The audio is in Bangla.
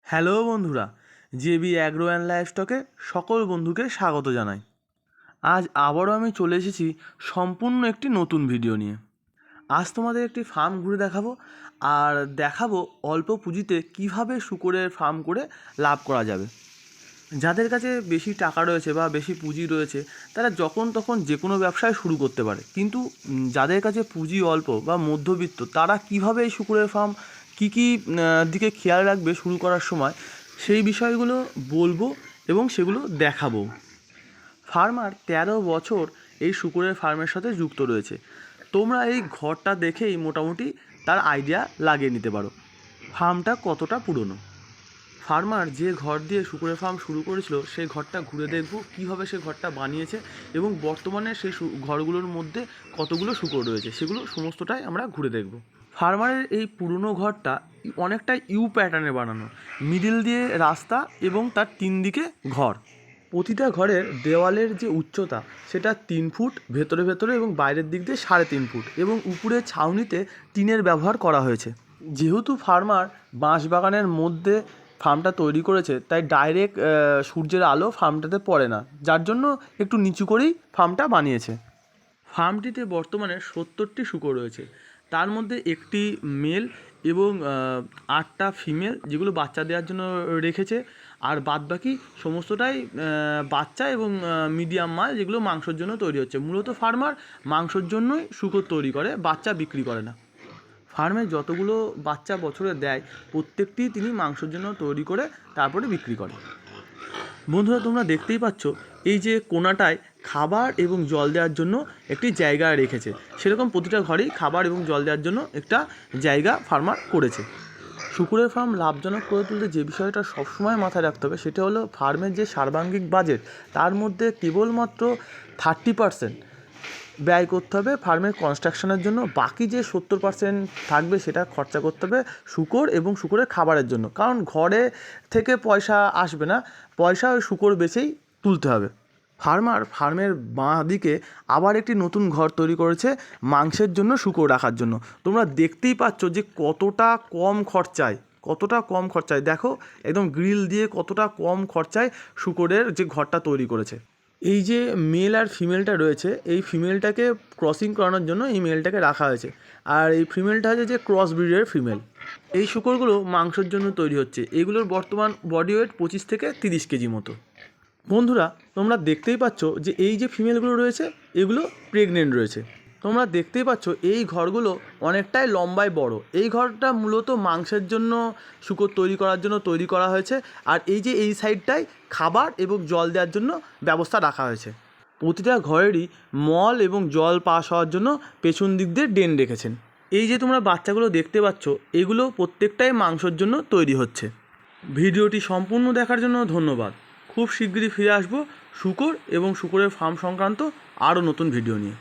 হ্যালো বন্ধুরা, জেবি অ্যাগ্রো অ্যান্ড লাইভস্টকে সকল বন্ধুকে স্বাগত জানাই। আজ আবারও আমি চলে এসেছি সম্পূর্ণ একটি নতুন ভিডিও নিয়ে। আজ তোমাদের একটি ফার্ম ঘুরে দেখাবো, আর দেখাবো অল্প পুঁজিতে কিভাবে শূকরের ফার্ম করে লাভ করা যাবে। যাদের কাছে বেশি টাকা রয়েছে বা বেশি পুঁজি রয়েছে তারা যখন তখন যে কোনো ব্যবসায় শুরু করতে পারে, কিন্তু যাদের কাছে পুঁজি অল্প বা মধ্যবিত্ত তারা কিভাবে এই শূকরের ফার্ম কী কী দিকে খেয়াল রাখবে শুরু করার সময়, সেই বিষয়গুলো বলবো এবং সেগুলো দেখাবো। ফার্মার 13 বছর এই শূকরের ফার্মের সাথে যুক্ত রয়েছে। তোমরা এই ঘরটা দেখেই মোটামুটি তার আইডিয়া লাগিয়ে নিতে পারো ফার্মটা কতটা পুরনো। ফার্মার যে ঘর দিয়ে শূকরের ফার্ম শুরু করেছিল সেই ঘরটা ঘুরে দেখব কীভাবে সে ঘরটা বানিয়েছে এবং বর্তমানে সেই ঘরগুলোর মধ্যে কতগুলো শূকর রয়েছে সেগুলো সমস্তটাই আমরা ঘুরে দেখব। ফার্মারের এই পুরনো ঘরটা অনেকটা ইউ প্যাটার্নে বানানো, মিডিল দিয়ে রাস্তা এবং তার 3 দিকে ঘর। প্রতিটা ঘরের দেওয়ালের যে উচ্চতা সেটা 3 ফুট ভেতরে ভেতরে এবং বাইরের দিক দিয়ে 3.5 ফুট, এবং উপরে ছাউনিতে টিনের ব্যবহার করা হয়েছে। যেহেতু ফার্মার বাঁশবাগানের মধ্যে ফার্মটা তৈরি করেছে তাই ডাইরেক্ট সূর্যের আলো ফার্মটাতে পড়ে না, যার জন্য একটু নিচু করেই ফার্মটা বানিয়েছে। ফার্মটিতে বর্তমানে 70টি শূকর রয়েছে, তার মধ্যে একটি মেল এবং 8টা ফিমেল যেগুলো বাচ্চা দেওয়ার জন্য রেখেছে, আর বাদবাকি সমস্তটাই বাচ্চা এবং মিডিয়াম মাল যেগুলো মাংসের জন্য তৈরি হচ্ছে। মূলত ফার্মার মাংসের জন্যই শূকর তৈরি করে, বাচ্চা বিক্রি করে না। ফার্মে যতগুলো বাচ্চা বছরে দেয় প্রত্যেকটি তিনি মাংসের জন্য তৈরি করে তারপরে বিক্রি করে। বন্ধুরা, তোমরা দেখতেই পাচ্ছ এই যে কোনাটায় খাবার এবং জল দেওয়ার জন্য একটি জায়গা রেখেছে, সেরকম প্রতিটা ঘরেই খাবার এবং জল দেওয়ার জন্য একটা জায়গা ফার্মার করেছে। শূকরের ফার্ম লাভজনক করে তুলতে যে বিষয়টা সবসময় মাথায় রাখতে হবে সেটা হলো ফার্মের যে সার্বাঙ্গিক বাজেট তার মধ্যে কেবলমাত্র 30% ব্যয় করতে হবে ফার্মের কনস্ট্রাকশনের জন্য, বাকি যে 70% থাকবে সেটা খরচা করতে হবে শূকর এবং শূকরের খাবারের জন্য, কারণ ঘরে থেকে পয়সা আসবে না, পয়সা ওই শূকর বেচেই তুলতে হবে। ফার্মের বাঁ দিকে আবার একটি নতুন ঘর তৈরি করেছে মাংসের জন্য শূকর রাখার জন্য। তোমরা দেখতেই পাচ্ছ যে কতটা কম খরচায় দেখো, একদম গ্রিল দিয়ে কতটা কম খরচায় শূকরের যে ঘরটা তৈরি করেছে। এই যে মেল আর ফিমেলটা রয়েছে, এই ফিমেলটাকে ক্রসিং করানোর জন্য এই মেলটাকে রাখা হয়েছে, আর এই ফিমেলটা হচ্ছে যে ক্রস ব্রিডের ফিমেল। এই শূকরগুলো মাংসের জন্য তৈরি হচ্ছে। এগুলোর বর্তমান বডি ওয়েট 25 থেকে 30 কেজি মতো। বন্ধুরা, তোমরা দেখতেই পাচ্ছ যে এই যে ফিমেলগুলো রয়েছে এগুলো প্রেগনেন্ট রয়েছে। তোমরা দেখতেই পাচ্ছ এই ঘরগুলো অনেকটাই লম্বায় বড়। এই ঘরটা মূলত মাংসের জন্য শূকর তৈরি করার জন্য তৈরি করা হয়েছে, আর এই যে এই সাইডটায় খাবার এবং জল দেওয়ার জন্য ব্যবস্থা রাখা হয়েছে। প্রতিটা ঘরেরই মল এবং জল পাস হওয়ার জন্য পেছন দিক দিয়ে ড্রেন রেখেছেন। এই যে তোমরা বাচ্চাগুলো দেখতে পাচ্ছ এগুলো প্রত্যেকটাই মাংসের জন্য তৈরি হচ্ছে। ভিডিওটি সম্পূর্ণ দেখার জন্য ধন্যবাদ। খুব শীঘ্রই ফিরে আসবো শূকর এবং শূকরের ফার্ম সংক্রান্ত আরও নতুন ভিডিও নিয়ে।